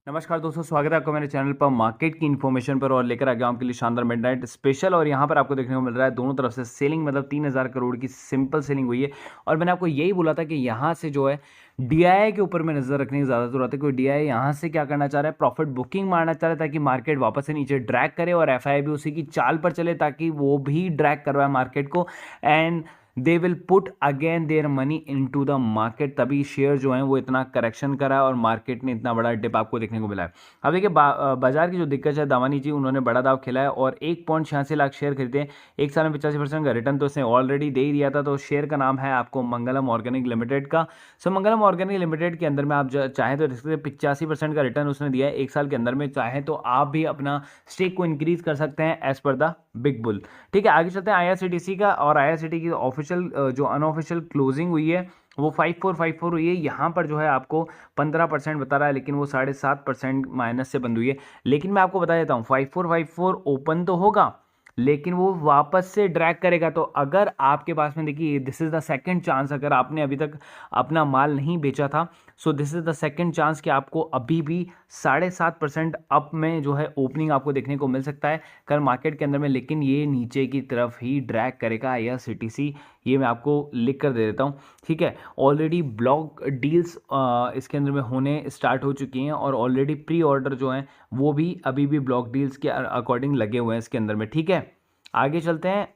नमस्कार दोस्तों, स्वागत है आपका मेरे चैनल पर मार्केट की इन्फॉर्मेशन पर और लेकर आ गया हूं आपके लिए शानदार मिडनाइट स्पेशल। और यहां पर आपको देखने को मिल रहा है दोनों तरफ से सेलिंग, मतलब 3000 करोड़ की सिंपल सेलिंग हुई है। और मैंने आपको यही बोला था कि यहां से जो है डीआईआई के ऊपर में नजर रखने की ज़्यादा जरूरत है, क्योंकि डीआईआई यहां से क्या करना चाह रहा है, प्रॉफिट बुकिंग मारना चाह रहा है ताकि मार्केट वापस से नीचे ड्रैग करे और एफआई भी उसी की चाल पर चले ताकि वो भी ड्रैग करवाए मार्केट को। And they will put again their money into the market, तभी शेयर जो है वो इतना करेक्शन करा है और मार्केट ने इतना बड़ा डिप आपको देखने को मिला है। अब देखिए बाजार की जो दिक्कत है, दामानी जी उन्होंने बड़ा दाव खेला है और 1.86 लाख शेयर खरीदे हैं। एक साल में 85% का रिटर्न तो इसने ऑलरेडी दे ही दिया था। तो शेयर का नाम है आपको मंगलम ऑर्गेनिक लिमिटेड का। सो मंगलम ऑर्गेनिक लिमिटेड के अंदर में आप चाहें तो 85% का रिटर्न उसने दिया है एक साल के अंदर में। चाहें तो आप भी अपना स्टेक को इंक्रीज कर सकते हैं as per the big bull. ठीक है, आगे चलते हैं आईआरसीटीसी का। और आईआरसीटी की ऑफिशियल जो अनऑफिशियल क्लोजिंग हुई है वो 5454 हुई है। यहाँ पर जो है आपको 15% बता रहा है, लेकिन वो 7.5% माइनस से बंद हुई है। लेकिन मैं आपको बता देता हूँ 5454 ओपन तो होगा, लेकिन वो वापस से ड्रैग करेगा। तो अगर आपके पास में, देखिए this is the second chance, अगर आपने अभी तक अपना माल नहीं बेचा था, so this is the second chance कि आपको अभी भी 7.5% अप में जो है ओपनिंग आपको देखने को मिल सकता है कल मार्केट के अंदर में। लेकिन ये नीचे की तरफ ही ड्रैग करेगा या सीटीसी, ये मैं आपको लिख कर दे देता हूँ। ठीक है, ऑलरेडी ब्लॉक डील्स इसके अंदर में होने स्टार्ट हो चुकी हैं और ऑलरेडी प्री ऑर्डर जो हैं वो भी अभी भी ब्लॉक डील्स के अकॉर्डिंग लगे हुए हैं इसके अंदर में। ठीक है, आगे चलते हैं।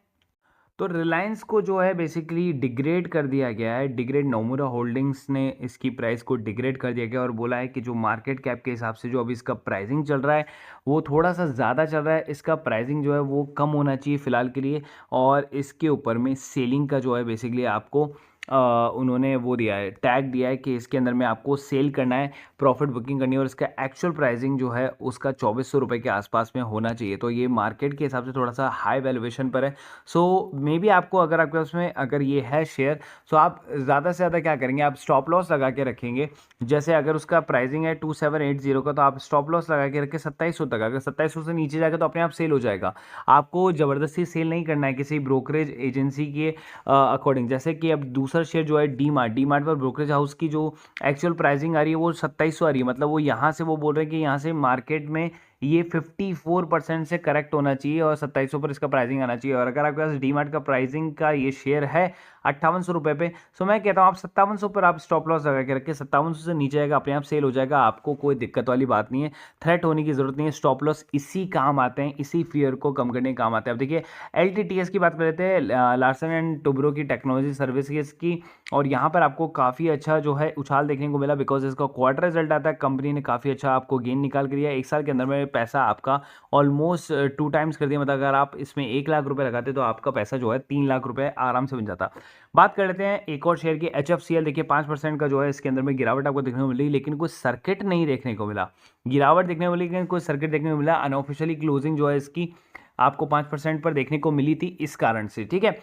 तो रिलायंस को जो है बेसिकली डिग्रेड कर दिया गया है, डिग्रेड नोमुरा होल्डिंग्स ने इसकी प्राइस को डिग्रेड कर दिया गया और बोला है कि जो मार्केट कैप के हिसाब से जो अभी इसका प्राइसिंग चल रहा है वो थोड़ा सा ज़्यादा चल रहा है। इसका प्राइसिंग जो है वो कम होना चाहिए फ़िलहाल के लिए। और इसके ऊपर में सेलिंग का जो है बेसिकली आपको उन्होंने वो दिया है, टैग दिया है कि इसके अंदर में आपको सेल करना है, प्रॉफिट बुकिंग करनी है और इसका एक्चुअल प्राइसिंग जो है उसका 2400 रुपये के आसपास में होना चाहिए। तो ये मार्केट के हिसाब से थोड़ा सा हाई वैल्यूएशन पर है। सो मे बी आपको, अगर आपके उसमें अगर ये है शेयर, सो आप ज़्यादा से ज़्यादा क्या करेंगे, आप स्टॉप लॉस लगा के रखेंगे। जैसे अगर उसका प्राइसिंग है 2780 का, तो आप स्टॉप लॉस लगा के रखें 2700 तक। अगर 2700 से नीचे जाएगा तो अपने आप सेल हो जाएगा। आपको ज़बरदस्ती सेल नहीं करना है किसी ब्रोकरेज एजेंसी के अकॉर्डिंग। जैसे कि अब दूसरा शेयर जो है डी मार्ट पर ब्रोकरेज हाउस की जो एक्चुअल प्राइसिंग आ रही है वो 2700 आ रही है। मतलब वो यहाँ से वो बोल रहे हैं कि यहाँ से मार्केट में ये 54% से करेक्ट होना चाहिए और 2700 पर इसका प्राइसिंग आना चाहिए। और अगर आपके पास डी मार्ट का प्राइसिंग का ये शेयर है 5800 रुपये पे, सो मैं कहता हूँ आप 5700 पर आप स्टॉप लॉस लगा के रखें। 5700 से नीचे आएगा अपने आप सेल हो जाएगा, आपको कोई दिक्कत वाली बात नहीं है, थ्रेट होने की जरूरत नहीं है। स्टॉप लॉस इसी काम आते हैं, इसी फियर को कम करने के काम आते हैं। अब देखिए एलटीटीएस की बात कर लेते हैं, लार्सन एंड टुब्रो की टेक्नोलॉजी सर्विसेज की। और यहाँ पर आपको काफ़ी अच्छा जो है उछाल देखने को मिला, बिकॉज इसका क्वार्टर रिजल्ट आता है, कंपनी ने काफ़ी अच्छा आपको गेन निकाल कर दिया। एक साल के अंदर में पैसा आपका ऑलमोस्ट 2 टाइम्स कर दिया। मतलब अगर आप इसमें 1 लाख रुपए लगाते तो आपका पैसा जो है 3 लाख रुपए आराम से बन जाता। बात कर लेते हैं एक और शेयर की, HFCL। देखिए 5% का जो है इसके अंदर में गिरावट आपको देखने को मिली, लेकिन कोई सर्किट नहीं देखने को मिला। गिरावट देखने को मिली लेकिन कोई सर्किट देखने को मिला। अनऑफिशियली क्लोजिंग जो है इसकी आपको 5% पर देखने को मिली थी इस कारण से। ठीक है,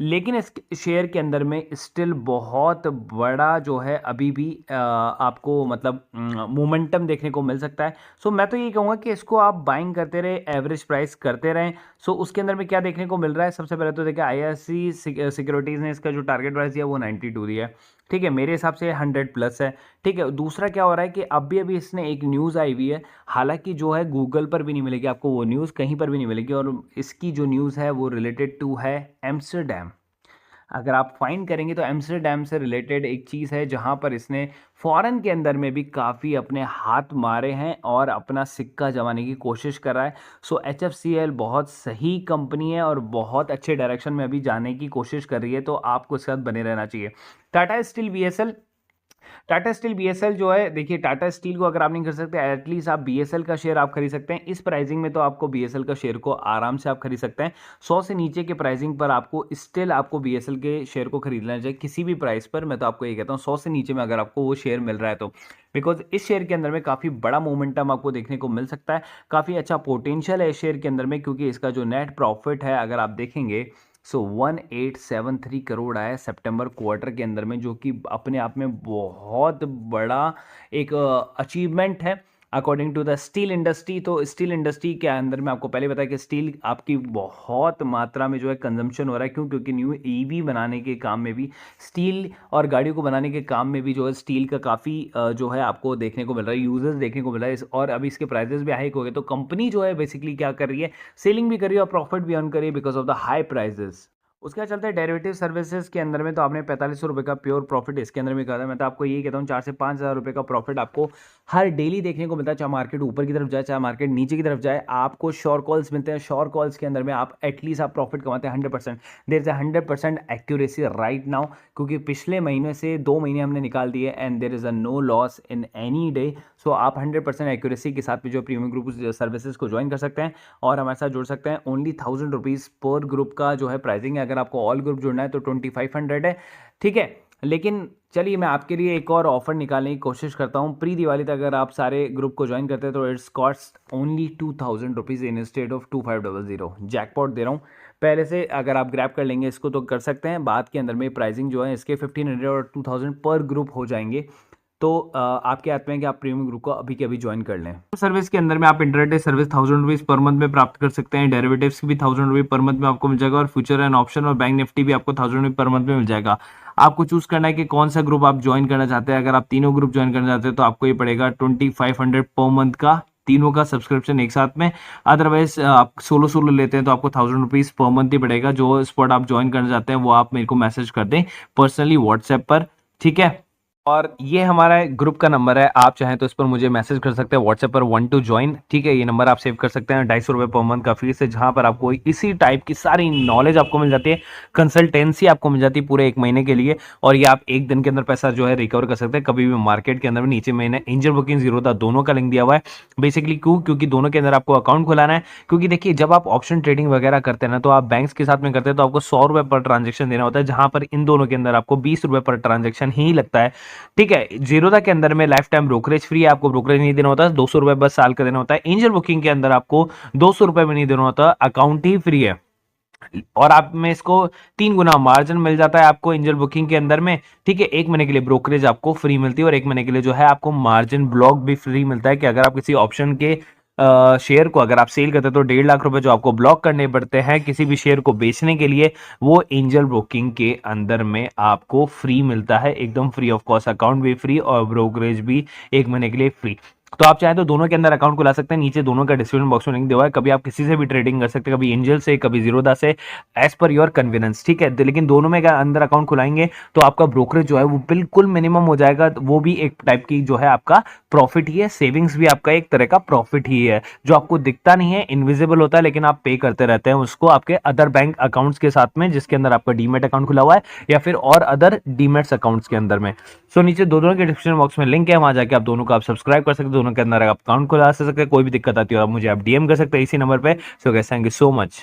लेकिन इस शेयर के अंदर में स्टिल बहुत बड़ा जो है अभी भी आपको मतलब मोमेंटम देखने को मिल सकता है। सो मैं तो ये कहूँगा कि इसको आप बाइंग करते रहे, एवरेज प्राइस करते रहें। सो उसके अंदर में क्या देखने को मिल रहा है, सबसे पहले तो देखिए IRC सिक्योरिटीज़ ने इसका जो टारगेट प्राइस दिया वो 92 दिया है। ठीक है, मेरे हिसाब से 100+ है। ठीक है, दूसरा क्या हो रहा है कि अभी इसने एक न्यूज़ आई हुई है, हालांकि जो है गूगल पर भी नहीं मिलेगी आपको वो न्यूज़, कहीं पर भी नहीं मिलेगी। और इसकी जो न्यूज़ है वो रिलेटेड टू है एम्स्टरडेम। अगर आप फाइंड करेंगे तो एम्स्टरडेम से रिलेटेड एक चीज़ है जहां पर इसने फॉरेन के अंदर में भी काफ़ी अपने हाथ मारे हैं और अपना सिक्का जमाने की कोशिश कर रहा है। सो HFCL बहुत सही कंपनी है और बहुत अच्छे डायरेक्शन में अभी जाने की कोशिश कर रही है, तो आपको इसके साथ बने रहना चाहिए। Tata steel BSL, Tata steel BSL जो है, देखिए टाटा स्टील को अगर आप नहीं खरीद सकते, एटलीस्ट आप BSL का शेयर आप खरीद सकते हैं। इस प्राइसिंग में तो आपको BSL का शेयर को आराम से आप खरीद सकते हैं। 100 से नीचे के प्राइसिंग पर आपको स्टिल आपको BSL के शेयर को खरीद लेना चाहिए किसी भी प्राइस पर। मैं तो आपको ये कहता हूँ 100 से नीचे में अगर आपको वो शेयर मिल रहा है तो, बिकॉज इस शेयर के अंदर में काफ़ी बड़ा मोमेंटम आपको देखने को मिल सकता है, काफ़ी अच्छा पोटेंशियल है इस शेयर के अंदर में, क्योंकि इसका जो नेट प्रॉफिट है अगर आप देखेंगे सो 1873 करोड़ आया सितंबर क्वार्टर के अंदर में, जो कि अपने आप में बहुत बड़ा एक अचीवमेंट है। According to the steel industry. तो स्टील इंडस्ट्री के अंदर में आपको पहले बताया कि स्टील आपकी बहुत मात्रा में जो है कंजम्पशन हो रहा है। क्यों? क्योंकि न्यू ईवी बनाने के काम में भी स्टील और गाड़ियों को बनाने के काम में भी जो है स्टील का काफ़ी जो है आपको देखने को मिल रहा है, यूजर्स देखने को मिल रहा है और अभी इसके प्राइसेस भी हाइक हो गए। तो कंपनी जो है बेसिकली क्या कर रही है, सेलिंग भी कर रही है और प्रॉफिट भी अर्न कर रही है because of the high prices. उसके बाद चलते हैं डेरिवेटिव सर्विसेज के अंदर में। तो आपने 4500 रुपये का प्योर प्रॉफिट इसके अंदर में कहा था। मैं तो आपको यही कहता हूँ 4 से 5 हज़ार रुपये का प्रॉफिट आपको हर डेली देखने को मिलता है, चाहे मार्केट ऊपर की तरफ जाए चाहे मार्केट नीचे की तरफ जाए। आपको श्योर कॉल्स मिलते हैं, श्योर कॉल्स के अंदर में आप एटलीस्ट आप प्रॉफिट कमाते हैं 100%। There is 100% accuracy right now, क्योंकि पिछले महीने से 2 महीने हमने निकाल दिए and there is a no loss in any day. So आप 100% एक्यूरेसी के साथ भी जो प्रीमियम ग्रुप सर्विसेज को ज्वाइन कर सकते हैं और हमारे साथ जुड़ सकते हैं। ओनली 1000 रुपीज़ पर ग्रुप का जो है प्राइसिंग है। अगर आपको ऑल ग्रुप जुड़ना है तो 2500 है, ठीक है। लेकिन चलिए मैं आपके लिए एक और ऑफर निकालने की कोशिश करता हूँ। प्री दिवाली तक अगर आप सारे ग्रुप को ज्वाइन करते हैं तो it's cost only 2000 rupees in state of 2500। Jackpot दे रहा हूँ पहले से। अगर आप ग्रैब कर लेंगे इसको तो कर सकते हैं। बाद के अंदर में प्राइसिंग जो है इसके 1500 और 2000 पर ग्रुप हो जाएंगे। तो आपके हाथ में है कि आप प्रीमियम ग्रुप को अभी के अभी ज्वाइन कर लें। सर्विस के अंदर में आप intraday service 1000 rupees per month में प्राप्त कर सकते हैं। डेरिवेटिव्स की भी 1000 रुपये पर मंथ में आपको मिल जाएगा और फ्यूचर एंड ऑप्शन और बैंक निफ्टी भी आपको 1000 रुपये पर मंथ में मिल जाएगा। आपको चूज करना है कि कौन सा ग्रुप आप ज्वाइन करना चाहते हैं। अगर आप तीनों ग्रुप ज्वाइन करना चाहते हैं तो आपको ये पड़ेगा 2500 पर मंथ का, तीनों का सब्सक्रिप्शन एक साथ में। अदरवाइज आप सोलो सोलो लेते हैं तो आपको 1000 रुपीज़ पर मंथ ही पड़ेगा। जो स्पॉट आप ज्वाइन करना चाहते हैं वो आप मेरे को मैसेज कर दें पर्सनली व्हाट्सएप पर, ठीक है। और ये हमारा ग्रुप का नंबर है, आप चाहें तो इस पर मुझे मैसेज कर सकते हैं व्हाट्सएप पर 1 to join, ठीक है। ये नंबर आप सेव कर सकते हैं। 250 रुपये पर मंथ का फीस है, जहां पर आपको इसी टाइप की सारी नॉलेज आपको मिल जाती है, कंसल्टेंसी आपको मिल जाती है पूरे 1 महीने के लिए। और ये आप 1 दिन के अंदर पैसा जो है रिकवर कर सकते हैं कभी भी मार्केट के अंदर में। नीचे मैंने एंजल बुकिंग जीरोधा दोनों का लिंक दिया हुआ है। बेसिकली क्योंकि दोनों के अंदर आपको अकाउंट खुलाना है। क्योंकि देखिए जब आप ऑप्शन ट्रेडिंग वगैरह करते हैं ना तो आप बैंक्स के साथ में करते हैं तो आपको 100 रुपये पर ट्रांजेक्शन देना होता है, जहां पर इन दोनों के अंदर आपको 20 रुपये पर ट्रांजेक्शन ही लगता है, ठीक है। जीरोधा के अंदर में लाइफ टाइम ब्रोकरेज फ्री है, आपको ब्रोकरेज नहीं देना होता, 200 रुपए बस साल का देना होता है। एंजल बुकिंग के अंदर आपको 200 रुपए भी नहीं देना होता, अकाउंट ही फ्री है। और आप में इसको 3 गुना मार्जिन मिल जाता है आपको एंजल बुकिंग के अंदर में, ठीक है। 1 महीने के लिए ब्रोकरेज आपको फ्री मिलती है और 1 महीने के लिए जो है आपको मार्जिन ब्लॉक भी फ्री मिलता है। कि अगर आप किसी ऑप्शन के शेयर को अगर आप सेल करते हैं तो 1.5 लाख रुपए जो आपको ब्लॉक करने पड़ते हैं किसी भी शेयर को बेचने के लिए, वो एंजल ब्रोकिंग के अंदर में आपको फ्री मिलता है, एकदम फ्री ऑफ कॉस्ट। अकाउंट भी फ्री और ब्रोकरेज भी 1 महीने के लिए फ्री। तो आप चाहें तो दोनों के अंदर अकाउंट खुला सकते हैं, नीचे दोनों का डिस्क्रिप्शन बॉक्स में लिंक दिया हुआ है। कभी आप किसी से भी ट्रेडिंग कर सकते हैं, कभी एंजल से कभी जीरोधा से, एज पर योर कन्वीनियंस, ठीक है। लेकिन दोनों में अंदर अकाउंट खुलाएंगे तो आपका ब्रोकरेज जो है वो बिल्कुल मिनिमम हो जाएगा। वो भी एक टाइप की जो है आपका प्रॉफिट ही है, सेविंग्स भी आपका एक तरह का प्रॉफिट ही है, जो आपको दिखता नहीं है, इनविजिबल होता है, लेकिन आप पे करते रहते हैं उसको आपके अदर बैंक अकाउंट्स के साथ में, जिसके अंदर आपका डीमेट अकाउंट खुला हुआ है या फिर और अदर डीमेट्स अकाउंट्स के अंदर में। सो नीचे दोनों के डिस्क्रिप्शन बॉक्स में लिंक है, वहां जाके आप दोनों को आप सब्सक्राइब कर सकते हैं, दोनों के अंदर आप अकाउंट खुला सकते हैं। कोई भी दिक्कत आती है आप मुझे आप डीएम कर सकते हैं इसी नंबर पे। So guys thank you so much.